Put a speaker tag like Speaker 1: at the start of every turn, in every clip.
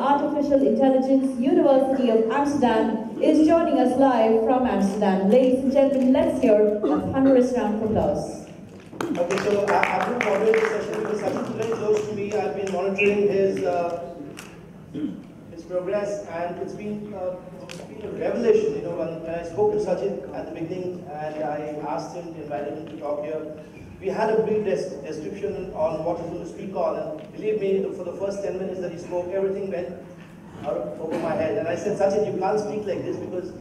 Speaker 1: Artificial Intelligence, University of Amsterdam, is joining us live from Amsterdam. Ladies and gentlemen, let's hear a thunderous round of applause.
Speaker 2: Okay, so I've been moderating the session because Satchit is very close to me. I've been monitoring his progress, and it's been a revelation. You know, when I spoke to Satchit at the beginning, and I asked him, invited him to talk here, we had a brief description on what he's going to speak on, and believe me, for the first 10 minutes that he spoke, everything went over my head. And I said, Satchit, you can't speak like this because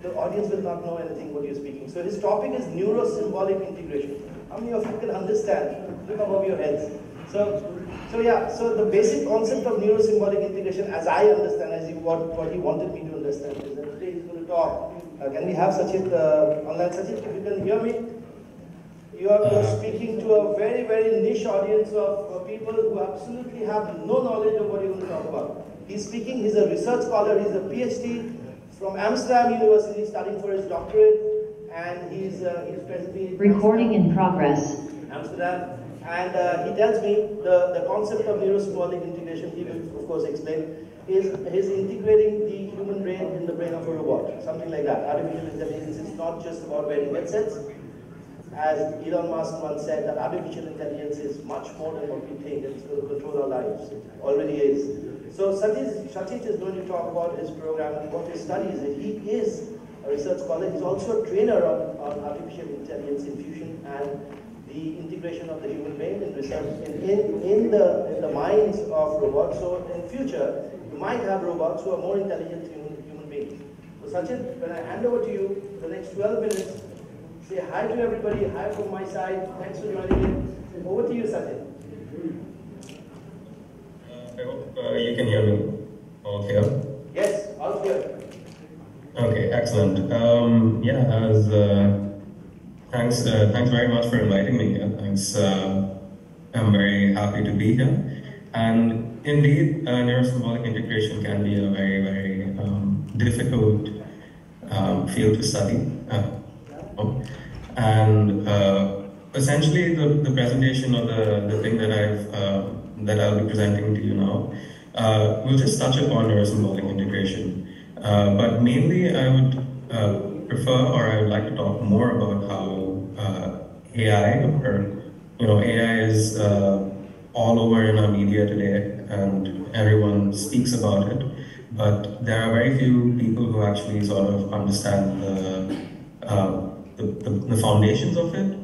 Speaker 2: the audience will not know anything what you're speaking. So his topic is Neuro-Symbolic integration. How many of you can understand? Look above your heads. So the basic concept of Neuro-Symbolic integration, as I understand, what he wanted me to understand, is that today he's going to talk. Can we have Satchit online? Satchit, if you can hear me? You are speaking to a very, very niche audience of people who absolutely have no knowledge of what you're going to talk about. He's speaking, he's a research scholar, he's a PhD from Amsterdam University, studying for his doctorate, and he's presently
Speaker 3: recording in progress.
Speaker 2: Amsterdam, and he tells me the concept of neuro-symbolic integration, he will of course explain, is integrating the human brain in the brain of a robot, something like that. Artificial intelligence is not just about wearing headsets. As Elon Musk once said, that artificial intelligence is much more than what we think, and it's going to control our lives. It already is. So Satchit is going to talk about his program and what his studies. He is a research scholar. He's also a trainer on artificial intelligence infusion and the integration of the human brain in research in the minds of robots. So in future, you might have robots who are more intelligent human beings. So Satchit, when I hand over to you for the next 12 minutes, say hi to everybody, hi from my side. Thanks for joining in. Over to you, Satchit.
Speaker 4: I hope you can hear me all clear.
Speaker 2: Yes, all clear.
Speaker 4: Okay, excellent. Thanks very much for inviting me here. Thanks. I'm very happy to be here. And indeed, neurosymbolic integration can be a very, very difficult field to study. And essentially, the presentation or the thing that I'll be presenting to you now will just touch upon neurosymbolic integration. But mainly, I would prefer, or I would like to talk more about how AI, AI is all over in our media today, and everyone speaks about it. But there are very few people who actually sort of understand the foundations of it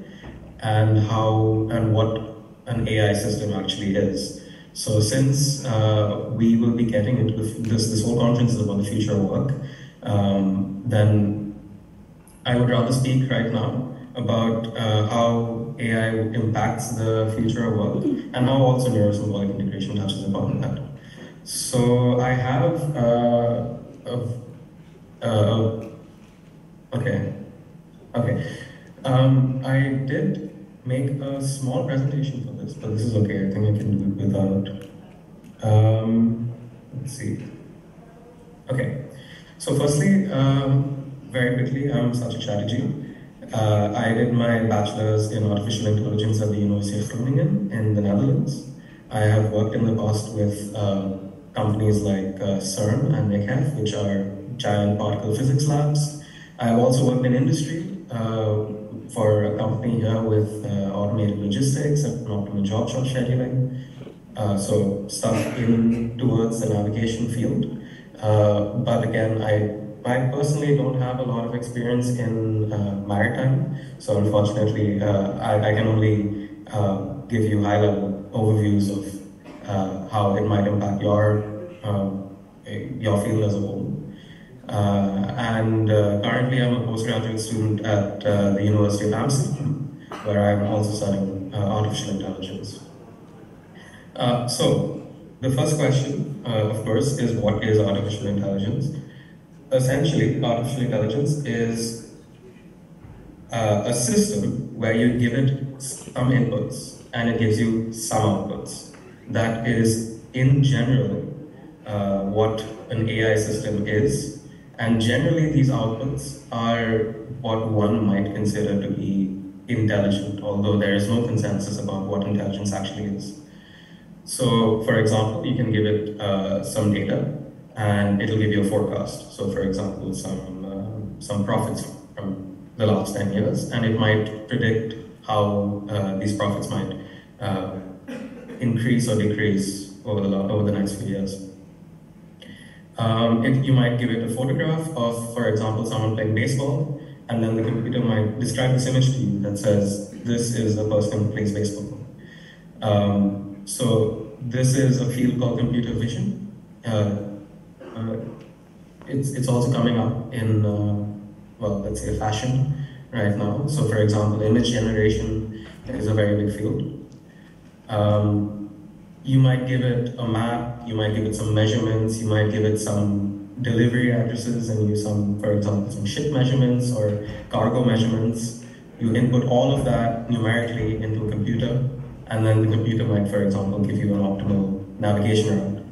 Speaker 4: and how and what an AI system actually is. So since we will be getting into this whole conference is about the future of work, then I would rather speak right now about how AI impacts the future of work and how also neurosymbolic integration touches upon that. So I have I did make a small presentation for this, but this is okay. I think I can do it without. Let's see. Okay. So firstly, very quickly, I'm Satchit Chatterji. I did my bachelor's in artificial intelligence at the University of Groningen in the Netherlands. I have worked in the past with companies like CERN and NICHF, which are giant particle physics labs. I have also worked in industry for a company here with automated logistics and optimal job shot scheduling. So stuff in towards the navigation field. But again, I personally don't have a lot of experience in maritime. So unfortunately, I can only give you high-level overviews of how it might impact your field as a whole. Currently I'm a postgraduate student at the University of Amsterdam, where I'm also studying artificial intelligence. So the first question, of course, is what is artificial intelligence? Essentially, artificial intelligence is a system where you give it some inputs and it gives you some outputs. That is, in general, what an AI system is. And generally, these outputs are what one might consider to be intelligent, although there is no consensus about what intelligence actually is. So, for example, you can give it some data, and it'll give you a forecast. So, for example, some profits from the last 10 years, and it might predict how these profits might increase or decrease over the next few years. You might give it a photograph of, for example, someone playing baseball, and then the computer might describe this image to you that says, this is a person who plays baseball. So this is a field called computer vision. It's also coming up in, well, let's say fashion right now. So for example, image generation is a very big field. You might give it a map, you might give it some measurements, you might give it some delivery addresses and use some, for example, some ship measurements or cargo measurements. You input all of that numerically into a computer, and then the computer might, for example, give you an optimal navigation route.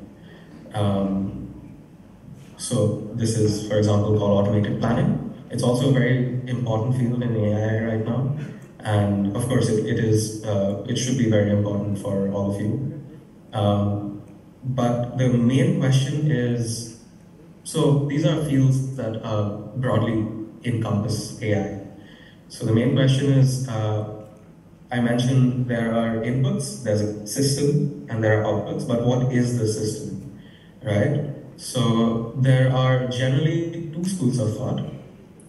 Speaker 4: So this is, for example, called automated planning. It's also a very important field in AI right now. And of course, it should be very important for all of you. But the main question is, so these are fields that broadly encompass AI. So the main question is, I mentioned there are inputs, there's a system, and there are outputs, but what is the system, right? So there are generally two schools of thought.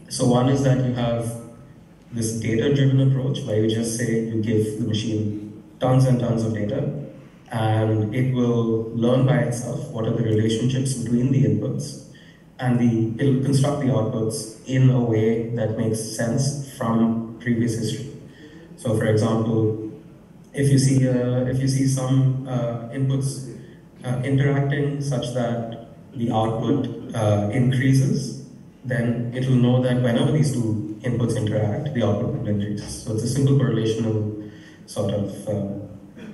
Speaker 4: So one is that you have this data-driven approach where you just say you give the machine tons and tons of data, and it will learn by itself what are the relationships between the inputs, and it'll construct the outputs in a way that makes sense from previous history. So, for example, if you see some inputs interacting such that the output increases, then it will know that whenever these two inputs interact, the output will increase. So it's a simple correlational sort of,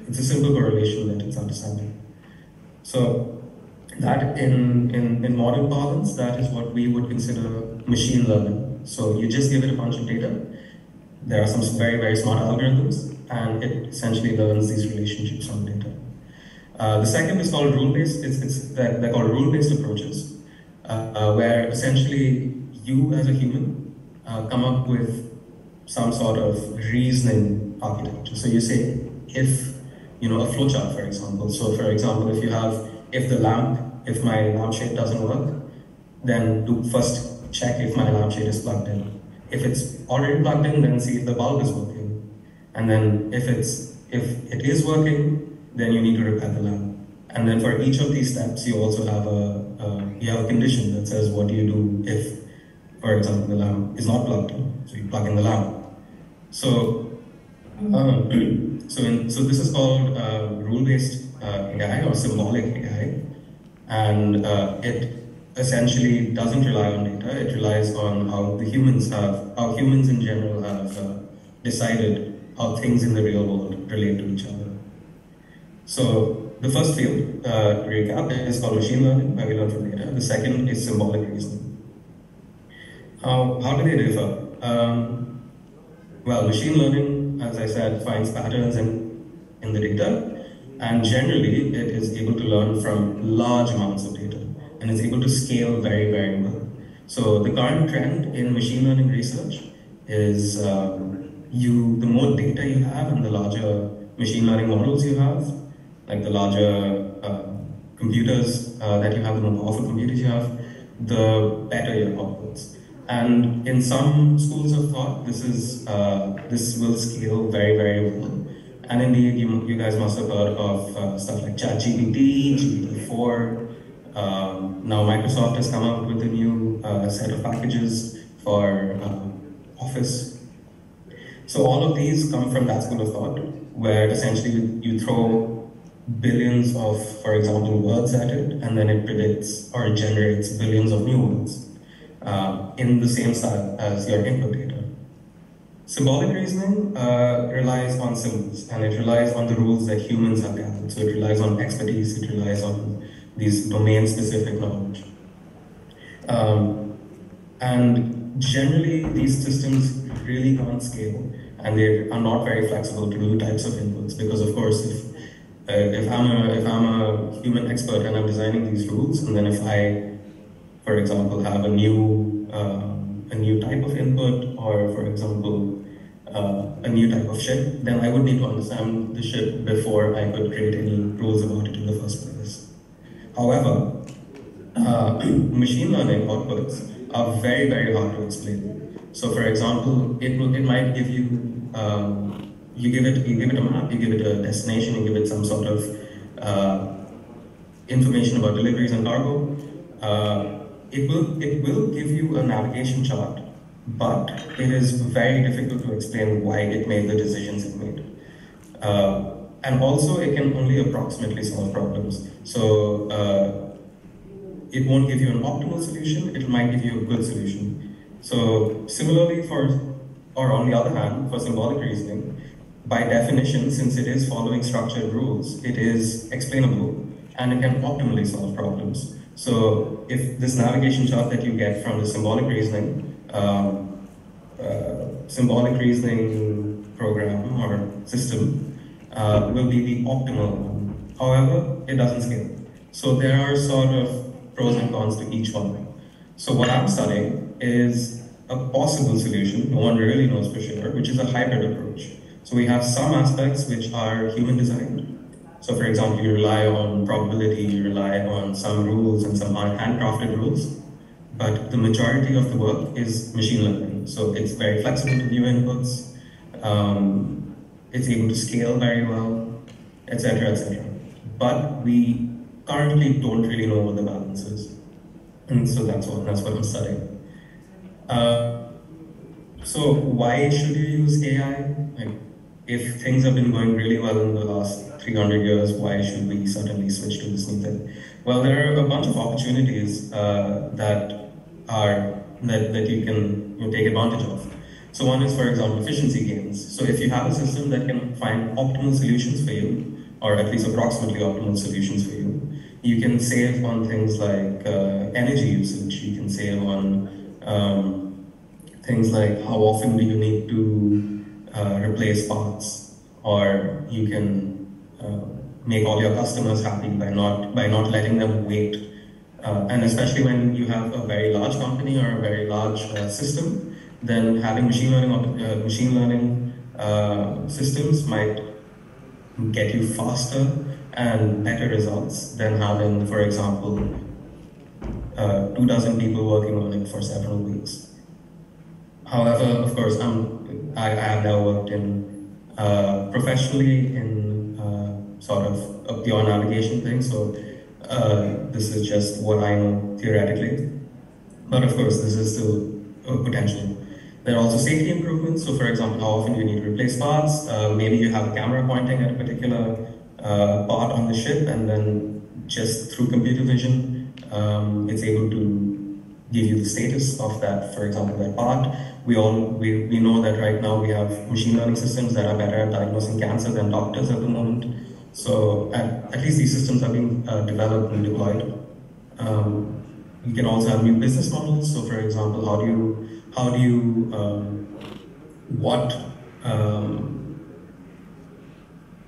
Speaker 4: it's a simple correlation that it's understanding. So that in modern parlance, that is what we would consider machine learning. So you just give it a bunch of data. There are some very, very smart algorithms, and it essentially learns these relationships from data. The second is called rule-based. They're called rule-based approaches, where essentially you as a human come up with some sort of reasoning architecture. So you say, if, a flowchart, for example. So for example, if my lampshade doesn't work, then do first check if my lampshade is plugged in. If it's already plugged in, then see if the bulb is working. And then if it is working, then you need to repair the lamp. And then for each of these steps, you also have a condition that says what do you do if, for example, the lamp is not plugged in. So you plug in the lamp. So so this is called rule-based AI or symbolic AI, and it essentially doesn't rely on data. It relies on how humans in general have decided how things in the real world relate to each other. So the first field, recap, is called machine learning, where we learn from data. The second is symbolic reasoning. How do they differ? Well, machine learning, as I said, finds patterns in the data, and generally it is able to learn from large amounts of data, and it's able to scale very, very well. So the current trend in machine learning research is the more data you have and the larger machine learning models you have, like the larger computers that you have, the more powerful computers you have, the better your outputs. And in some schools of thought, this will scale very, very well. And indeed, you guys must have heard of stuff like Chatterji, GPT-4. Now Microsoft has come up with a new set of packages for Office. So all of these come from that school of thought, where essentially you throw billions of, for example, words at it, and then it predicts or generates billions of new words in the same style as your input data. Symbolic reasoning relies on symbols, and it relies on the rules that humans have gathered. So it relies on expertise, it relies on these domain-specific knowledge. And generally, these systems really can't scale, and they are not very flexible to new types of inputs, because of course, if If I'm a human expert and I'm designing these rules, and then if I, for example, have a new type of input, or for example, a new type of ship, then I would need to understand the ship before I could create any rules about it in the first place. However, machine learning outputs are very, very hard to explain. So, for example, it might give you you give it a map, you give it a destination, you give it some sort of information about deliveries and cargo. It will give you a navigation chart, but it is very difficult to explain why it made the decisions it made. And also, it can only approximately solve problems. So it won't give you an optimal solution, it might give you a good solution. So similarly or on the other hand, for symbolic reasoning, by definition, since it is following structured rules, it is explainable and it can optimally solve problems. So if this navigation chart that you get from the symbolic reasoning program or system will be the optimal one. However, it doesn't scale. So there are sort of pros and cons to each one. So what I'm studying is a possible solution, no one really knows for sure, which is a hybrid approach. So we have some aspects which are human designed. So for example, you rely on probability, you rely on some rules and some handcrafted rules, but the majority of the work is machine learning. So it's very flexible to new inputs, it's able to scale very well, etc., etc. But we currently don't really know what the balance is. And so that's what I'm studying. So why should you use AI? Like, if things have been going really well in the last 300 years, why should we suddenly switch to this new thing? Well, there are a bunch of opportunities that you can take advantage of. So one is, for example, efficiency gains. So if you have a system that can find optimal solutions for you, or at least approximately optimal solutions for you, you can save on things like energy usage. You can save on things like how often do you need to replace parts, or you can make all your customers happy by not letting them wait. And especially when you have a very large company or a very large system, then having machine learning systems might get you faster and better results than having, for example, 24 people working on it for several weeks. However, of course, I have now worked in professionally in sort of a pure navigation thing, so this is just what I know theoretically. But of course, this is still a potential. There are also safety improvements. So for example, how often do you need to replace parts? Maybe you have a camera pointing at a particular part on the ship, and then just through computer vision, it's able to give you the status of that, for example, that part. We know that right now we have machine learning systems that are better at diagnosing cancer than doctors at the moment. So at least these systems are being developed and deployed. You can also have new business models. So for example,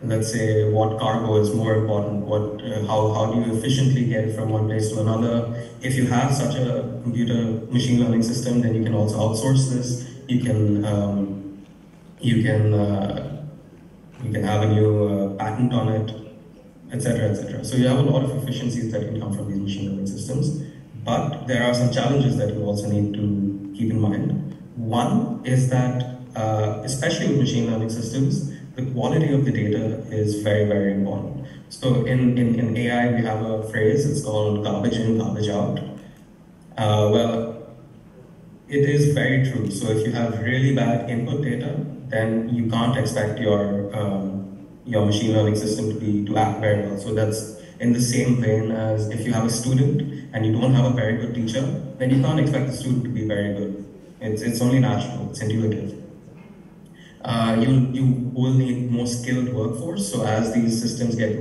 Speaker 4: let's say what cargo is more important, how do you efficiently get from one place to another. If you have such a computer machine learning system, then you can also outsource this. You can have a new patent on it, etc., etc. So you have a lot of efficiencies that can come from these machine learning systems, but there are some challenges that you also need to keep in mind. One is that, especially with machine learning systems, the quality of the data is very, very important. So in AI, we have a phrase, it's called garbage in, garbage out. Well, it is very true. So if you have really bad input data, then you can't expect your machine learning system to act very well. So that's in the same vein as if you have a student and you don't have a very good teacher, then you can't expect the student to be very good. It's only natural, it's intuitive. You will need more skilled workforce. So as these systems get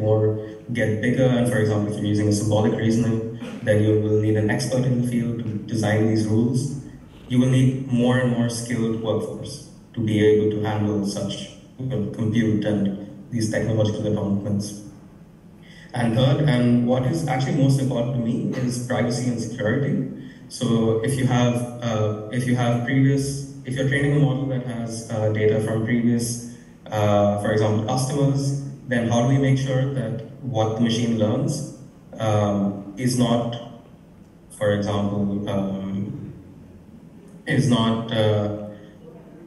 Speaker 4: bigger, and for example, if you're using a symbolic reasoning, then you will need an expert in the field to design these rules. You will need more and more skilled workforce to be able to handle such compute and these technological developments. And third, and what is actually most important to me, is privacy and security. So if you're training a model that has data from previous, for example, customers, then how do we make sure that what the machine learns is not, for example, is not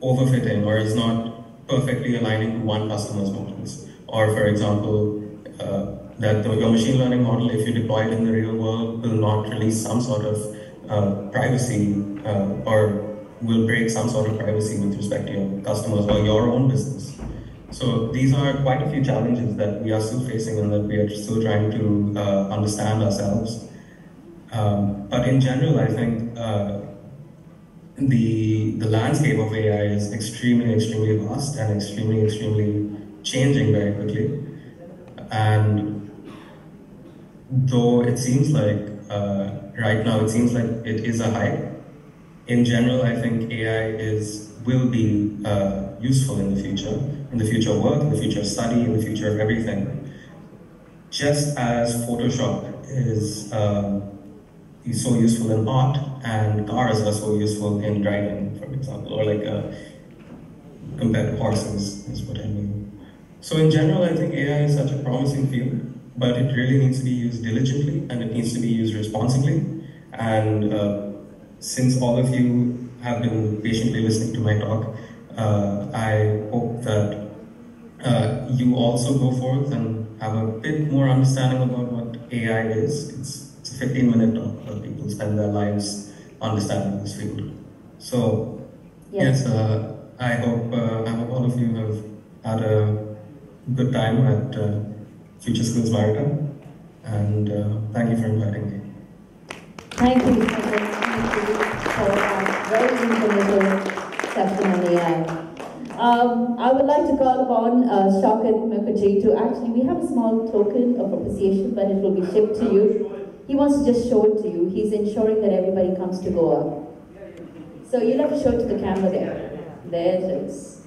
Speaker 4: overfitting or is not perfectly aligning to one customer's models? Or, for example, that your machine learning model, if you deploy it in the real world, will not release some sort of privacy or will break some sort of privacy with respect to your customers or your own business. So these are quite a few challenges that we are still facing and that we are still trying to understand ourselves. But in general, I think the landscape of AI is extremely vast and extremely changing very quickly. And though it seems like right now it seems like it is a hype, in general I think AI will be useful in the future of work, in the future of study, in the future of everything. Just as Photoshop is so useful in art and cars are so useful in driving, for example, or like compared to horses is what I mean. So in general, I think AI is such a promising field, but it really needs to be used diligently and it needs to be used responsibly. And since all of you have been patiently listening to my talk, I hope that you also go forth and have a bit more understanding about what AI is. It's a 15-minute talk where people spend their lives understanding this field. So yes, I hope all of you have had a good time at Future Skills Maritime, and thank you for inviting me.
Speaker 1: Thank you, Satchit. Thank you for that very informative session on AI. I would like to call upon Satchit to actually, we have a small token of appreciation, but it will be shipped to you. He wants to just show it to you. He's ensuring that everybody comes to Goa. So you'll have to show it to the camera there. There it is.